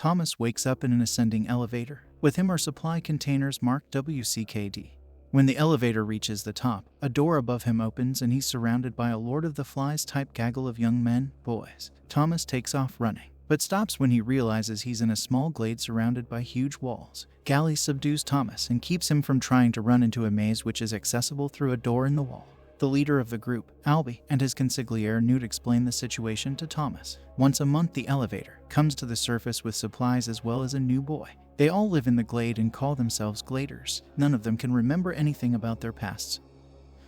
Thomas wakes up in an ascending elevator. With him are supply containers marked WCKD. When the elevator reaches the top, a door above him opens and he's surrounded by a Lord of the Flies type gaggle of young men, boys. Thomas takes off running, but stops when he realizes he's in a small glade surrounded by huge walls. Glade subdues Thomas and keeps him from trying to run into a maze which is accessible through a door in the wall. The leader of the group, Albie, and his consigliere Newt explain the situation to Thomas. Once a month the elevator comes to the surface with supplies as well as a new boy. They all live in the Glade and call themselves Gladers. None of them can remember anything about their pasts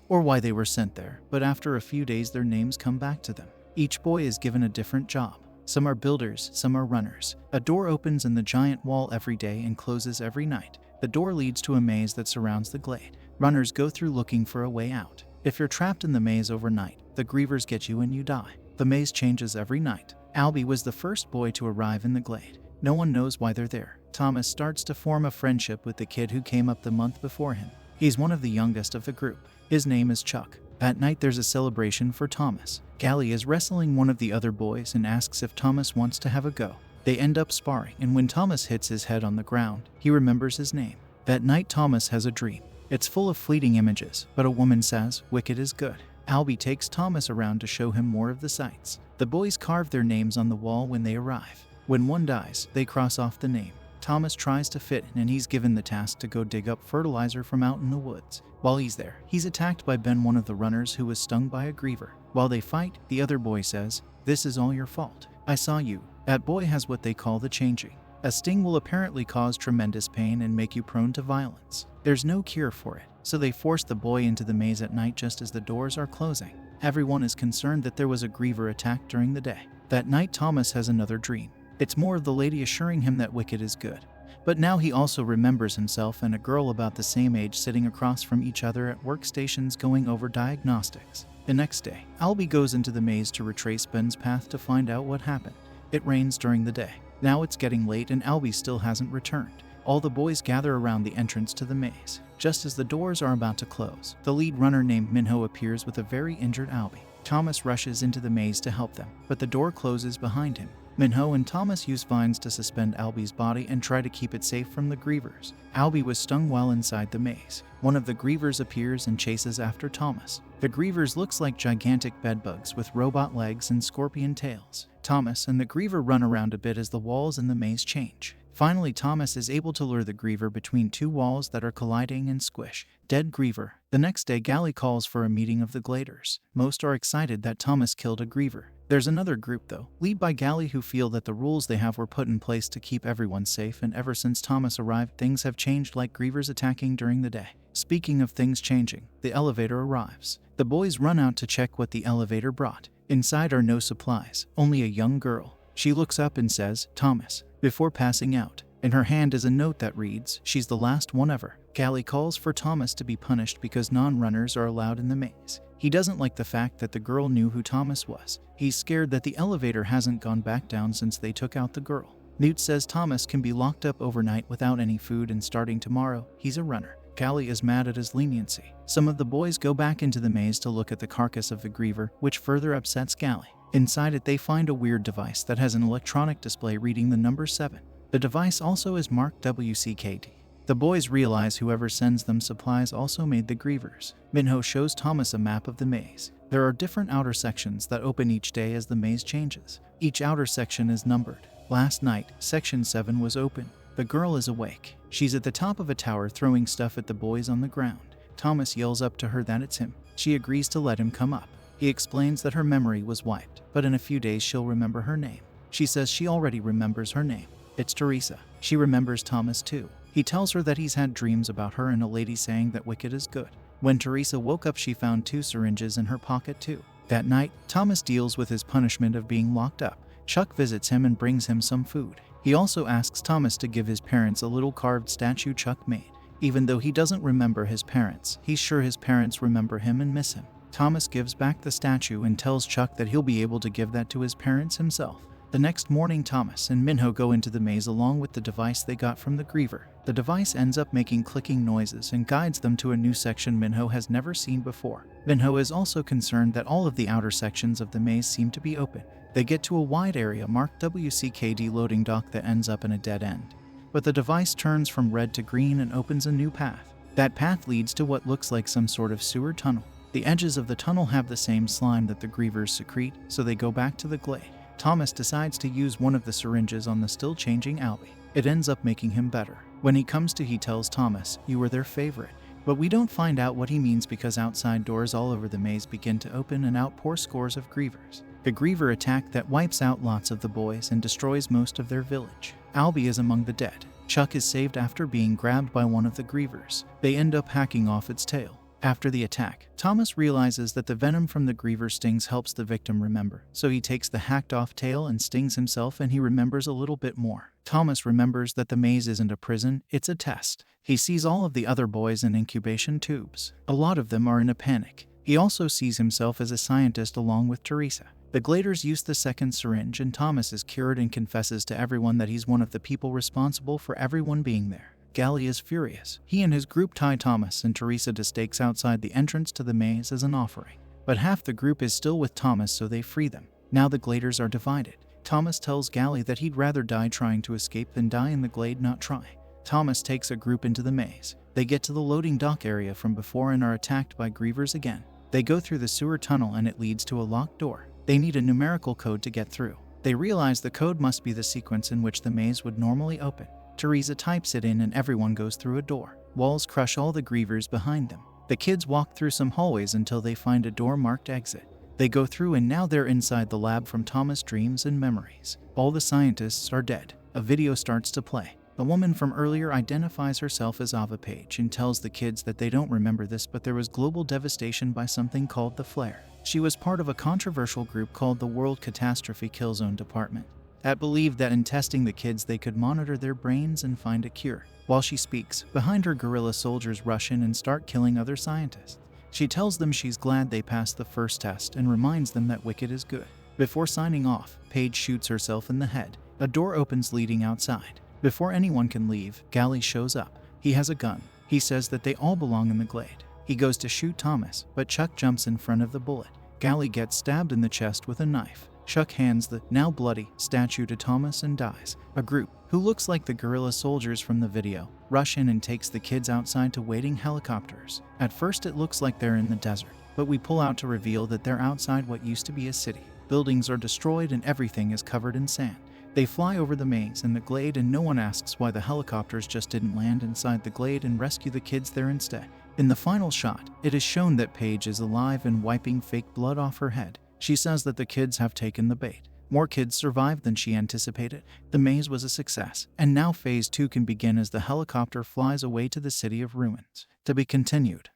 or why they were sent there, but after a few days their names come back to them. Each boy is given a different job. Some are builders, some are runners. A door opens in the giant wall every day and closes every night. The door leads to a maze that surrounds the Glade. Runners go through looking for a way out. If you're trapped in the maze overnight, the grievers get you and you die. The maze changes every night. Albie was the first boy to arrive in the Glade. No one knows why they're there. Thomas starts to form a friendship with the kid who came up the month before him. He's one of the youngest of the group. His name is Chuck. That night there's a celebration for Thomas. Glade is wrestling one of the other boys and asks if Thomas wants to have a go. They end up sparring, and when Thomas hits his head on the ground, he remembers his name. That night Thomas has a dream. It's full of fleeting images, but a woman says, "Wicked is good." Albie takes Thomas around to show him more of the sights. The boys carve their names on the wall when they arrive. When one dies, they cross off the name. Thomas tries to fit in and he's given the task to go dig up fertilizer from out in the woods. While he's there, he's attacked by Ben, one of the runners who was stung by a griever. While they fight, the other boy says, "This is all your fault. I saw you." That boy has what they call the changing. A sting will apparently cause tremendous pain and make you prone to violence. There's no cure for it, so they force the boy into the maze at night just as the doors are closing. Everyone is concerned that there was a griever attack during the day. That night Thomas has another dream. It's more of the lady assuring him that wicked is good. But now he also remembers himself and a girl about the same age sitting across from each other at workstations going over diagnostics. The next day, Albie goes into the maze to retrace Ben's path to find out what happened. It rains during the day. Now it's getting late and Albie still hasn't returned. All the boys gather around the entrance to the maze. Just as the doors are about to close, the lead runner named Minho appears with a very injured Albie. Thomas rushes into the maze to help them, but the door closes behind him. Minho and Thomas use vines to suspend Albie's body and try to keep it safe from the grievers. Albie was stung while inside the maze. One of the grievers appears and chases after Thomas. The grievers looks like gigantic bedbugs with robot legs and scorpion tails. Thomas and the griever run around a bit as the walls in the maze change. Finally, Thomas is able to lure the griever between two walls that are colliding and squish. Dead griever. The next day, Glade calls for a meeting of the Gladers. Most are excited that Thomas killed a griever. There's another group though, led by Glade, who feel that the rules they have were put in place to keep everyone safe, and ever since Thomas arrived, things have changed, like grievers attacking during the day. Speaking of things changing, the elevator arrives. The boys run out to check what the elevator brought. Inside are no supplies, only a young girl. She looks up and says, "Thomas," before passing out. In her hand is a note that reads, "She's the last one ever." Glade calls for Thomas to be punished because non-runners are allowed in the maze. He doesn't like the fact that the girl knew who Thomas was. He's scared that the elevator hasn't gone back down since they took out the girl. Newt says Thomas can be locked up overnight without any food, and starting tomorrow, he's a runner. Glade is mad at his leniency. Some of the boys go back into the maze to look at the carcass of the griever, which further upsets Glade. Inside it, they find a weird device that has an electronic display reading the number 7. The device also is marked WCKD. The boys realize whoever sends them supplies also made the grievers. Minho shows Thomas a map of the maze. There are different outer sections that open each day as the maze changes. Each outer section is numbered. Last night, section 7 was open. The girl is awake. She's at the top of a tower throwing stuff at the boys on the ground. Thomas yells up to her that it's him. She agrees to let him come up. He explains that her memory was wiped, but in a few days she'll remember her name. She says she already remembers her name. It's Teresa. She remembers Thomas too. He tells her that he's had dreams about her and a lady saying that wicked is good. When Teresa woke up, she found 2 syringes in her pocket too. That night, Thomas deals with his punishment of being locked up. Chuck visits him and brings him some food. He also asks Thomas to give his parents a little carved statue Chuck made. Even though he doesn't remember his parents, he's sure his parents remember him and miss him. Thomas gives back the statue and tells Chuck that he'll be able to give that to his parents himself. The next morning, Thomas and Minho go into the maze along with the device they got from the griever. The device ends up making clicking noises and guides them to a new section Minho has never seen before. Minho is also concerned that all of the outer sections of the maze seem to be open. They get to a wide area marked WCKD loading dock that ends up in a dead end. But the device turns from red to green and opens a new path. That path leads to what looks like some sort of sewer tunnel. The edges of the tunnel have the same slime that the grievers secrete, so they go back to the Glade. Thomas decides to use one of the syringes on the still-changing Albie. It ends up making him better. When he comes to, he tells Thomas, "You were their favorite." But we don't find out what he means because outside doors all over the maze begin to open and outpour scores of grievers. A griever attack that wipes out lots of the boys and destroys most of their village. Albie is among the dead. Chuck is saved after being grabbed by one of the grievers. They end up hacking off its tail. After the attack, Thomas realizes that the venom from the griever stings helps the victim remember, so he takes the hacked-off tail and stings himself, and he remembers a little bit more. Thomas remembers that the maze isn't a prison, it's a test. He sees all of the other boys in incubation tubes. A lot of them are in a panic. He also sees himself as a scientist along with Teresa. The Gladers use the second syringe, and Thomas is cured and confesses to everyone that he's one of the people responsible for everyone being there. Gally is furious. He and his group tie Thomas and Teresa to stakes outside the entrance to the maze as an offering. But half the group is still with Thomas, so they free them. Now the Gladers are divided. Thomas tells Gally that he'd rather die trying to escape than die in the Glade not try. Thomas takes a group into the maze. They get to the loading dock area from before and are attacked by grievers again. They go through the sewer tunnel and it leads to a locked door. They need a numerical code to get through. They realize the code must be the sequence in which the maze would normally open. Teresa types it in and everyone goes through a door. Walls crush all the grievers behind them. The kids walk through some hallways until they find a door marked exit. They go through and now they're inside the lab from Thomas' dreams and memories. All the scientists are dead. A video starts to play. The woman from earlier identifies herself as Ava Page and tells the kids that they don't remember this, but there was global devastation by something called the Flare. She was part of a controversial group called the World Catastrophe Killzone Department that believed that in testing the kids they could monitor their brains and find a cure. While she speaks, behind her guerrilla soldiers rush in and start killing other scientists. She tells them she's glad they passed the first test and reminds them that Wicked is good. Before signing off, Paige shoots herself in the head. A door opens leading outside. Before anyone can leave, Gally shows up. He has a gun. He says that they all belong in the Glade. He goes to shoot Thomas, but Chuck jumps in front of the bullet. Gally gets stabbed in the chest with a knife. Chuck hands the, now bloody, statue to Thomas and dies. A group, who looks like the guerrilla soldiers from the video, rush in and takes the kids outside to waiting helicopters. At first it looks like they're in the desert, but we pull out to reveal that they're outside what used to be a city. Buildings are destroyed and everything is covered in sand. They fly over the maze and the Glade, and no one asks why the helicopters just didn't land inside the Glade and rescue the kids there instead. In the final shot, it is shown that Paige is alive and wiping fake blood off her head. She says that the kids have taken the bait. More kids survived than she anticipated. The maze was a success, and now Phase 2 can begin as the helicopter flies away to the City of Ruins. To be continued.